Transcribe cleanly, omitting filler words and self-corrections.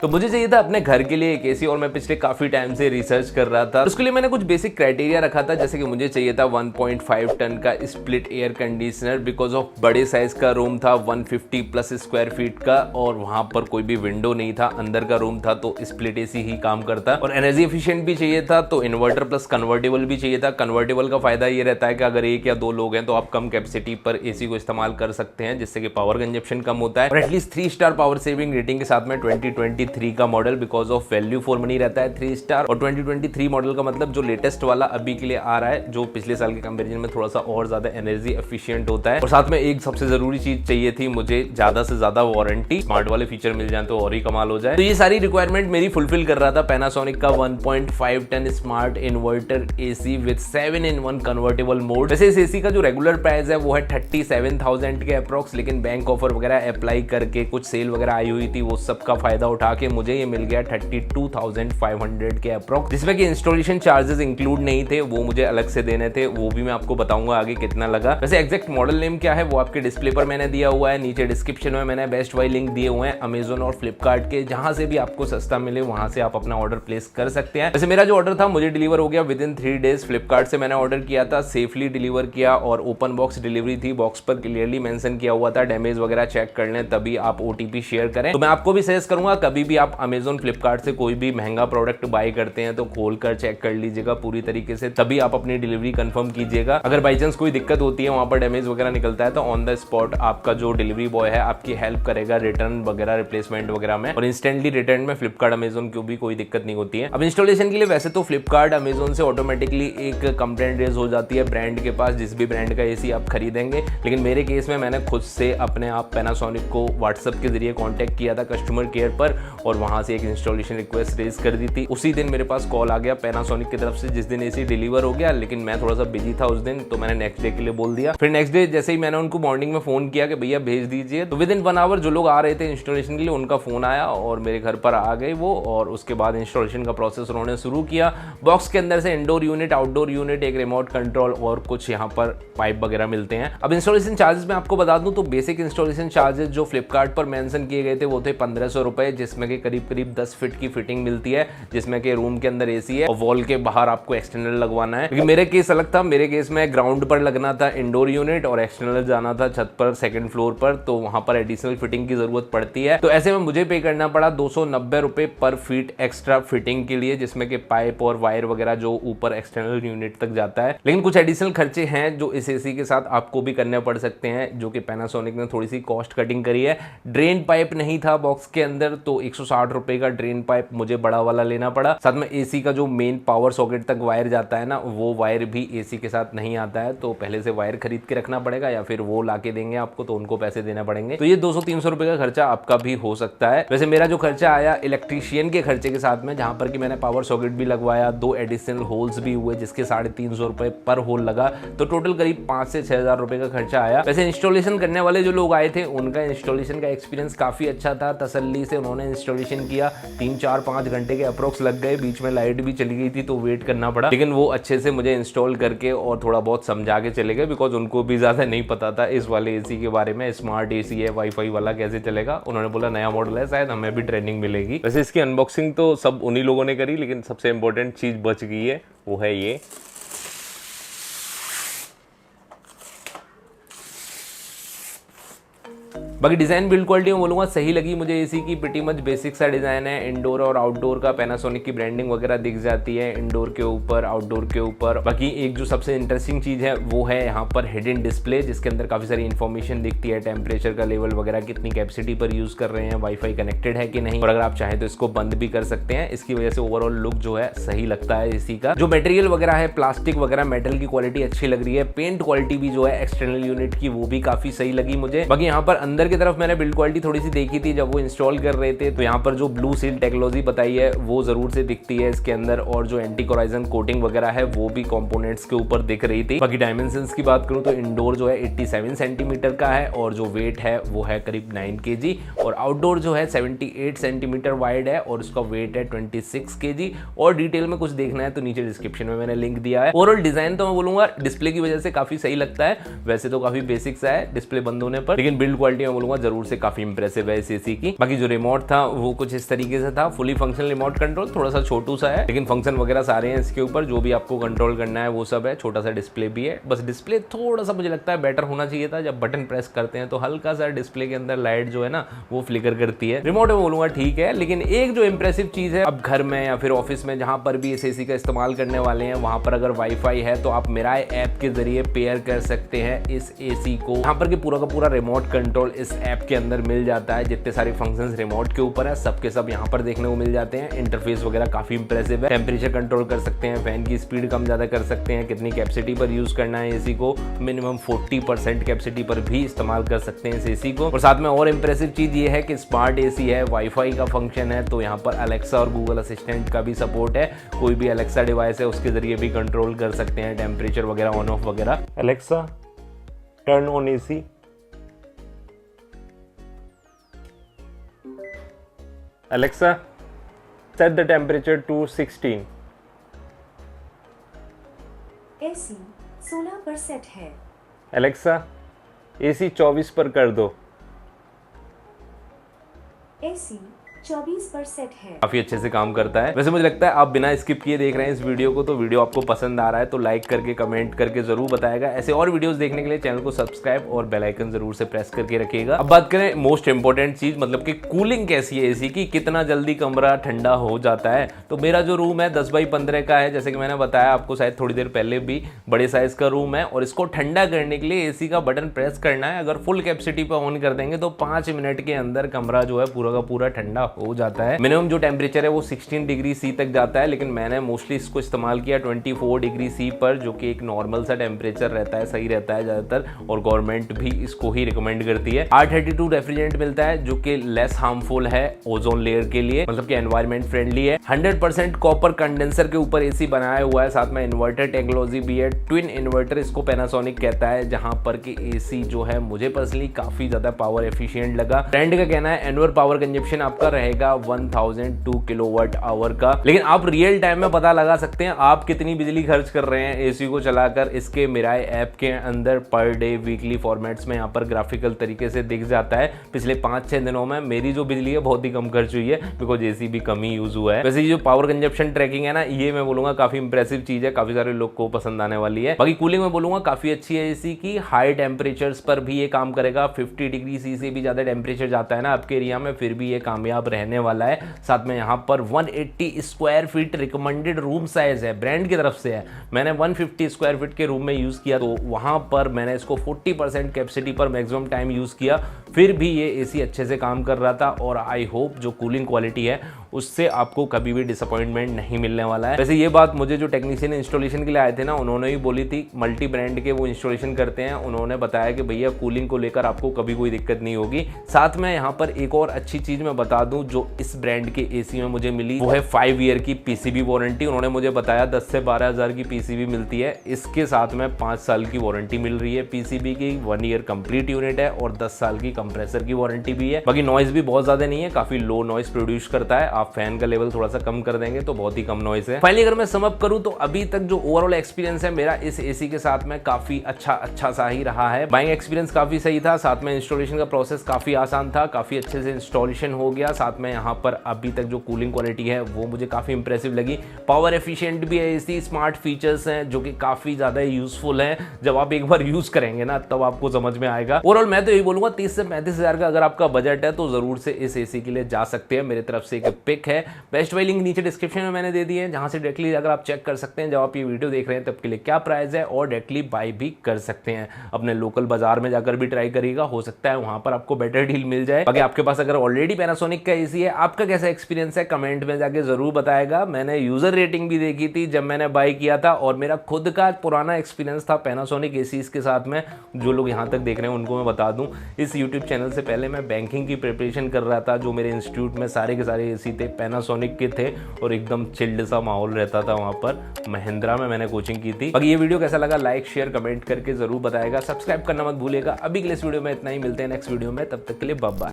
तो मुझे चाहिए था अपने घर के लिए एक एसी और मैं पिछले काफी टाइम से रिसर्च कर रहा था। उसके लिए मैंने कुछ बेसिक क्राइटेरिया रखा था, जैसे कि मुझे चाहिए था 1.5 टन का split air conditioner because of बड़े साइज का रूम था, 150 प्लस स्क्वायर फीट का, और वहां पर कोई भी विंडो नहीं था, अंदर का रूम था, तो स्प्लिट एसी ही काम करता। और एनर्जी एफिशिएंट भी चाहिए था, तो इन्वर्टर प्लस कन्वर्टेबल भी चाहिए था। कन्वर्टेबल का फायदा ये रहता है कि अगर एक या दो लोग हैं तो आप कम कैपेसिटी पर एसी को इस्तेमाल कर सकते हैं, जिससे कि पावर कंजप्शन कम होता है। और at least 3 star power saving rating के साथ में 2023 का model because of value for money रहता है 3 स्टार। और 2023 मॉडल का मतलब जो लेटेस्ट वाला अभी के लिए आ रहा है, जो पिछले साल के कंपैरिजन में थोड़ा सा और ज्यादा एनर्जी एफिशिएंट होता है। और साथ में एक सबसे जरूरी चीज चाहिए थी मुझे, ज्यादा से ज्यादा वारंटी, स्मार्ट वाले फीचर मिल जाए तो और ही कमाल हो जाए। तो ये सारी रिक्वायरमेंट मेरी फुलफिल कर रहा था पैनासोनिक का 1.5 ton smart inverter AC with 7-in-1 convertible mode. वैसे इस एसी का जो रेगुलर प्राइस है वो है 37,000 के अप्रोक्स, लेकिन बैंक ऑफर वगैरह अप्लाई करके कुछ सेल वगैरह आई हुई थी, वो सबका फायदा उठा के मुझे ये मिल गया 32,500 के अप्रोक्स, जिसमें कि इंस्टॉलेशन चार्जेस इंक्लूड नहीं थे, वो मुझे अलग से देने थे। वो भी मैं आपको बताऊंगा आगे कितना लगा। वैसे एग्जैक्ट मॉडल नेम क्या है वो आपके डिस्प्ले पर मैंने दिया हुआ है, नीचे डिस्क्रिप्शन में मैंने बेस्ट बाय लिंक दिए हुए हैं अमेजन और फ्लिपकार्ट के, जहां से भी आपको सस्ता मिले वहां से आप अपना ऑर्डर प्लेस कर सकते हैं। वैसे मेरा जो ऑर्डर था मुझे डिलीवर हो गया विद इन 3 डेज। फ्लिपकार्ट से मैंने ऑर्डर किया था, सेफली डिलीवर किया और ओपन बॉक्स डिलीवरी थी। बॉक्स पर क्लियरली मेंशन किया हुआ था डैमेज वगैरह चेक कर लें तभी आप ओटीपी शेयर करें। तो मैं आपको भी सजेस्ट करूंगा कभी भी आप अमेजन फ्लिपकार्ट से कोई भी महंगा प्रोडक्ट बाय करते हैं तो खोल कर चेक कर लीजिएगा पूरी तरीके से, तभी आप अपनी डिलीवरी कंफर्म कीजिएगा। अगर बाई चांस कोई दिक्कत होती है, वहां पर डैमेज वगैरह निकलता है, तो ऑन द स्पॉट आपका जो डिलीवरी बॉय है आपकी हेल्प करेगा रिटर्न वगैरह रिप्लेसमेंट वगैरह में, और इंस्टेंटली रिटर्न में फ्लिपकार्ट अमेजन को भी कोई दिक्कत नहीं होती है। अब इंस्टॉलेशन के लिए वैसे तो फ्लिपकार्ट अमेजन से ऑटोमेटिकली एक कंप्लेंट रेज हो जाती है ब्रांड के पास, जिस भी ब्रांड का एसी आप खरीदेंगे, लेकिन मेरे केस में मैंने खुद से अपने आप पैनासोनिक को व्हाट्सएप के जरिए कांटेक्ट किया था कस्टमर केयर पर, और वहां से एक इंस्टॉलेशन रिक्वेस्ट रेज कर दी थी। उसी दिन मेरे पास कॉल आ गया पैनासोनिक की तरफ से, जिस दिन एसी डिलीवर हो गया, लेकिन मैं थोड़ा सा बिजी था उस दिन, तो मैंने नेक्स्ट डे के लिए बोल दिया। फिर नेक्स्ट डे जैसे ही मैंने उनको मॉर्निंग में फोन किया कि भैया भेज दीजिए, तो विद इन 1 आवर जो लोग आ रहे थे इंस्टॉलेशन के लिए उनका फोन आया और मेरे घर पर आ गए वो, और उसके बाद इंस्टॉलेशन का प्रोसेस उन्होंने शुरू किया। बॉक्स के अंदर से इंडोर यूनिट, आउटडोर यूनिट, एक रिमोट कंट्रोल और कुछ यहाँ पर पाइप वगैरह मिलते हैं। अब इंस्टॉलेशन चार्जेस में आपको बता दूं तो बेसिक इंस्टॉलेशन चार्जेस जो फ्लिपकार्ट पर मेंशन किए गए थे वो थे 1500 रुपए, जिसमें कि करीब 10 फीट की फिटिंग मिलती है, जिसमें कि रूम के अंदर एसी है और वॉल के बाहर आपको एक्सटर्नल लगवाना है। लेकिन मेरे केस अलग था, मेरे केस में ग्राउंड पर लगना था इंडोर यूनिट और एक्सटर्नल जाना था छत पर 2nd फ्लोर पर, तो वहां पर एडिशनल फिटिंग की जरूरत पड़ती है। तो ऐसे में मुझे पे करना पड़ा 290 रुपए पर फीट एक्स्ट्रा फिटिंग के लिए, जिसमें कि पाइप और वायर वगैरह जो ऊपर एक्सटर्नल यूनिट तक जाता है। लेकिन कुछ एडिशनल खर्चे हैं जो इस एसी के साथ आपको भी करने पड़ सकते हैं, जो कि पैनासोनिक ने थोड़ी सी कॉस्ट कटिंग करी है। ड्रेन पाइप नहीं था बॉक्स के अंदर, तो 160 रुपए का ड्रेन पाइप मुझे बड़ा वाला लेना पड़ा। साथ में एसी का जो मेन पावर सॉकेट तक वायर जाता है ना, वो वायर भी एसी के साथ नहीं आता है, तो पहले से वायर खरीद के रखना पड़ेगा या फिर वो लाके देंगे आपको तो उनको पैसे देना पड़ेंगे। तो ये 200-300 रुपए का खर्चा आपका भी हो सकता है। वैसे मेरा जो खर्चा आया इलेक्ट्रीशियन के खर्चे के साथ में, जहां पर कि मैंने पावर सॉकेट भी लगवाया, 2 एडिशनल होल्स भी हुए जिसके 350 रुपए पर होल लगा, तो टोटल करीब 5 से 6 हजार रुपए का खर्चा आया। वैसे इंस्टॉलेशन करने वाले जो लोग आए थे उनका इंस्टॉलेशन का एक्सपीरियंस काफी अच्छा था, तसल्ली से उन्होंने इंस्टॉलेशन किया। 3-4-5 घंटे के अप्रोक्स लग गए, बीच में लाइट भी चली गई थी तो वेट करना पड़ा, लेकिन वो अच्छे से मुझे इंस्टॉल करके और थोड़ा बहुत समझा के चले गए, बिकॉज उनको भी ज्यादा नहीं पता था इस वाले एसी के बारे में, स्मार्ट एसी है, वाईफाई वाला कैसे चलेगा। उन्होंने बोला नया मॉडल है, शायद हमें भी ट्रेनिंग मिलेगी। वैसे इसकी अनबॉक्सिंग तो सब उन्हीं लोगों ने करी, लेकिन सबसे इंपॉर्टेंट चीज बच गई है, वो है ये। बाकी डिजाइन बिल्ड क्वालिटी में बोलूंगा सही लगी मुझे एसी की, प्रीटी मच बेसिक सा डिजाइन है। इंडोर और आउटडोर का पैनासोनिक की ब्रांडिंग वगैरह दिख जाती है इंडोर के ऊपर, आउटडोर के ऊपर। बाकी एक जो सबसे इंटरेस्टिंग चीज है वो है यहाँ पर हिडन डिस्प्ले, जिसके अंदर काफी सारी इन्फॉर्मेशन दिखती है, टेम्परेचर का लेवल वगैरह, कितनी कैपेसिटी पर यूज कर रहे हैं, वाईफाई कनेक्टेड है कि नहीं, और अगर आप चाहें तो इसको बंद भी कर सकते हैं। इसकी वजह से ओवरऑल लुक जो है सही लगता है एसी का। जो मटेरियल वगैरह है, प्लास्टिक वगैरह, मेटल की क्वालिटी अच्छी लग रही है। पेंट क्वालिटी भी जो है एक्सटर्नल यूनिट की वो भी काफी सही लगी मुझे। बाकी यहाँ पर अंदर की तरफ मैंने बिल्ड क्वालिटी थोड़ी सी देखी थी जब वो इंस्टॉल कर रहे थे, तो यहाँ पर जो ब्लू सील टेक्नोलॉजी बताई है वो जरूर से दिखती है इसके अंदर, और जो एंटी कोराइजन कोटिंग वगैरह है वो भी कंपोनेंट्स के ऊपर दिख रही थी। बाकी डायमेंशंस की बात करूं तो इंडोर जो है 87 सेंटीमीटर का है और जो वेट है वो है करीब 9 kg, और आउटडोर जो है 78 सेंटीमीटर वाइड है और उसका वेट है 26 kg। और डिटेल में कुछ देखना है तो नीचे डिस्क्रिप्शन में मैंने लिंक दिया है। ओवरऑल डिजाइन तो मैं बोलूंगा डिस्प्ले की वजह से काफी सही लगता है, वैसे तो काफी बेसिक सा है डिस्प्ले बंद होने पर, लेकिन बिल्ड क्वालिटी में बोलूंगा जरूर से काफी इंप्रेसिव है इस एसी की। बाकी जो रिमोट था वो कुछ इस तरीके से था, फुली फंक्शनल रिमोट कंट्रोल, थोड़ा सा छोटू सा है लेकिन फंक्शन वगैरह सारे हैं इसके ऊपर, जो भी आपको कंट्रोल करना है वो सब है। छोटा सा डिस्प्ले भी है, बस डिस्प्ले थोड़ा सा मुझे लगता है बेटर होना चाहिए था। जब बटन प्रेस करते हैं तो हल्का सा डिस्प्ले के अंदर लाइट जो है ना वो फ्लिकर करती है। रिमोट में बोलूंगा ठीक है, लेकिन एक जो इंप्रेसिव चीज है, अब घर में या फिर ऑफिस में जहां पर भी इस एसी का इस्तेमाल करने वाले हैं वहां पर अगर वाईफाई है तो आप मिराई ऐप के जरिए पेयर कर सकते हैं इस एसी को। यहाँ पर पूरा का पूरा रिमोट कंट्रोल इस ऐप के अंदर मिल जाता है। जितने सारे फंक्शंस रिमोट के ऊपर है सबके सब यहाँ पर देखने को मिल जाते हैं। इंटरफेस वगैरह काफी इंप्रेसिव है। टेम्परेचर कंट्रोल कर सकते हैं, फैन की स्पीड कम ज्यादा कर सकते हैं, कितनी कैपेसिटी पर यूज करना है एसी को, मिनिमम 40% कैपेसिटी पर भी इस्तेमाल कर सकते हैं इस एसी को। और साथ में और इंप्रेसिव चीज ये है कि स्मार्ट एसी है, वाईफाई का फंक्शन है, तो यहाँ पर अलेक्सा और गूगल असिस्टेंट का भी सपोर्ट है। कोई भी अलेक्सा डिवाइस है उसके जरिए भी कंट्रोल कर सकते हैं टेम्परेचर वगैरह ऑन ऑफ वगैरह। Alexa turn on AC, Alexa set the temperature to 16। AC 16 पर सेट है। अलेक्सा एसी 24 पर कर दो। एसी 24 पर सेट है। काफी अच्छे से काम करता है। वैसे मुझे लगता है आप बिना स्किप किए देख रहे हैं इस वीडियो को, तो वीडियो आपको पसंद आ रहा है तो लाइक करके कमेंट करके जरूर बताएगा। ऐसे और वीडियोस देखने के लिए चैनल को सब्सक्राइब और बेल आइकन जरूर से प्रेस करके रखिएगा। अब बात करें मोस्ट इंपोर्टेंट चीज, मतलब कि कूलिंग कैसी है एसी की, कितना जल्दी कमरा ठंडा हो जाता है। तो मेरा जो रूम है 10x15 का है, जैसे कि मैंने बताया आपको शायद थोड़ी देर पहले भी, बड़े साइज का रूम है और इसको ठंडा करने के लिए एसी का बटन प्रेस करना है। अगर फुल कैपेसिटी पर ऑन कर देंगे तो 5 मिनट के अंदर कमरा जो है पूरा का पूरा ठंडा हो जाता है। मिनिमम जो टेम्परेचर है वो 16 डिग्री सी तक जाता है, लेकिन मैंने मोस्टली इसको इस्तेमाल किया 24 डिग्री सी पर, जो कि एक नॉर्मल सा टेम्परेचर रहता है, सही रहता है ज्यादातर, और गवर्नमेंट भी इसको ही रिकमेंड करती है। R32 रेफ्रिजरेंट मिलता है जो कि लेस हार्मफुल है ओजोन लेयर के लिए, मतलब कि एनवायरमेंट फ्रेंडली है। 100% कॉपर कंडेंसर के ऊपर एसी बनाया हुआ है, साथ में इन्वर्टर टेक्नोलॉजी भी है, ट्विन इन्वर्टर इसको पैनासोनिक कहता है, जहां पर कि एसी जो है मुझे पर्सनली काफी ज्यादा पावर एफिशिएंट लगा। ब्रांड का कहना है एनुअल पावर कंजप्शन आपका रहेगा 1002 किलोवाट आवर का, लेकिन आप रियल टाइम में पता लगा सकते हैं आप कितनी बिजली खर्च कर रहे हैं एसी को चलाकर। इसके मिराई ऐप के अंदर पर डे वीकली फॉर्मेट्स में यहाँ पर ग्राफिकल तरीके से दिख जाता है। पिछले 5-6 दिनों में मेरी जो बिजली है बहुत ही कम खर्च हुई है, बिकॉज एसी भी कम ही यूज हुआ है। वैसे ये जो पावर कंजप्शन ट्रैकिंग है ना, ये मैं बोलूंगा काफी इंप्रेसिव चीज है, काफी सारे लोग को पसंद आने वाली है। बाकी कूलिंग में बोलूंगा काफी अच्छी है एसी की, हाई टेम्परेचर्स पर भी ये काम करेगा। 50 डिग्री सी से भी ज्यादा टेम्परेचर जाता है ना आपके एरिया में, फिर भी ये कामयाब रहने वाला है। साथ में यहाँ पर 180 square feet recommended room size है, ब्रांड की तरफ से है। मैंने 150 स्क्वायर फीट के रूम में यूज किया, तो वहां पर मैंने इसको 40% कैपेसिटी पर मैक्सिमम टाइम यूज किया, फिर भी ये एसी अच्छे से काम कर रहा था। और आई होप जो कूलिंग क्वालिटी है उससे आपको कभी भी डिसअपॉइंटमेंट नहीं मिलने वाला है। वैसे ये बात मुझे जो टेक्नीशियन इंस्टॉलेशन के लिए आए थे ना, उन्होंने ही बोली थी, मल्टी ब्रांड के वो इंस्टॉलेशन करते हैं, उन्होंने बताया कि भैया कूलिंग को लेकर आपको कभी कोई दिक्कत नहीं होगी। साथ में यहाँ पर एक और अच्छी चीज मैं बता दूं जो इस ब्रांड के एसी में मुझे मिली, वो है 5 ईयर की पीसीबी वारंटी। उन्होंने मुझे बताया 10 से 12 हज़ार की पीसीबी मिलती है, इसके साथ में 5 साल की वारंटी मिल रही है पीसीबी की, 1 ईयर कंप्लीट यूनिट है और 10 साल की कंप्रेसर की वारंटी भी है। बाकी नॉइज भी बहुत ज्यादा नहीं है, काफी लो नॉइज प्रोड्यूस करता है। आप फैन का लेवल थोड़ा सा कम कर देंगे तो बहुत ही कम नॉइज है। फाइनली अगर मैं सम अप करूं तो अभी तक जो ओवरऑल एक्सपीरियंस है मेरा इस एसी के साथ में काफी अच्छा सा ही रहा है। बाइंग एक्सपीरियंस काफी सही था, साथ में इंस्टॉलेशन का प्रोसेस काफी आसान था, काफी अच्छे से इंस्टॉलेशन हो गया। साथ में यहाँ पर अभी तक जो कूलिंग क्वालिटी है वो मुझे काफी इंप्रेसिव लगी। पावर एफिशिएंट भी है एसी, स्मार्ट फीचर्स हैं जो कि काफी ज्यादा यूजफुल हैं। जब आप एक बार यूज करेंगे ना तब आपको समझ में आएगा। ओवरऑल मैं तो यही बोलूंगा 30 से 35 हज़ार का अगर आपका बजट है तो जरूर से इस एसी के लिए जा सकते हैं। मेरी तरफ से एक पिक है, बेस्ट बाय लिंक नीचे डिस्क्रिप्शन में मैंने दे दी है, जहां से डायरेक्टली अगर आप चेक कर सकते हैं जब आप ये वीडियो देख रहे हैं तब के लिए क्या प्राइस है, और डायरेक्टली बाय भी कर सकते हैं। अपने लोकल बाजार में जाकर भी ट्राई करिएगा, हो सकता है वहां पर आपको बेटर डील मिल जाए। बाकी आपके पास अगर ऑलरेडी पैनासोनिक का एसी है, आपका कैसा एक्सपीरियंस है कमेंट में जाके जरूर बताएगा। मैंने यूजर रेटिंग भी देखी थी जब मैंने बाय किया था, और मेरा खुद का पुराना एक्सपीरियंस था पैनासोनिक एसीज के साथ में। जो लोग यहाँ तक देख रहे हैं उनको मैं बता दूं, इस यूट्यूब चैनल से पहले मैं बैंकिंग की प्रिपरेशन कर रहा था। जो मेरे इंस्टीट्यूट में सारे के सारे एसी थे पैनासोनिक के थे, और एकदम चिल्ड सा माहौल रहता था वहाँ पर। महिंद्रा में मैंने कोचिंग की थी। बाकी ये वीडियो कैसा लगा लाइक शेयर कमेंट करके जरूर बताएगा। सब्सक्राइब करना मत भूलिएगा। अभी के लिए इस वीडियो में इतना ही, मिलते हैं नेक्स्ट वीडियो में, तब तक के लिए बाय बाय।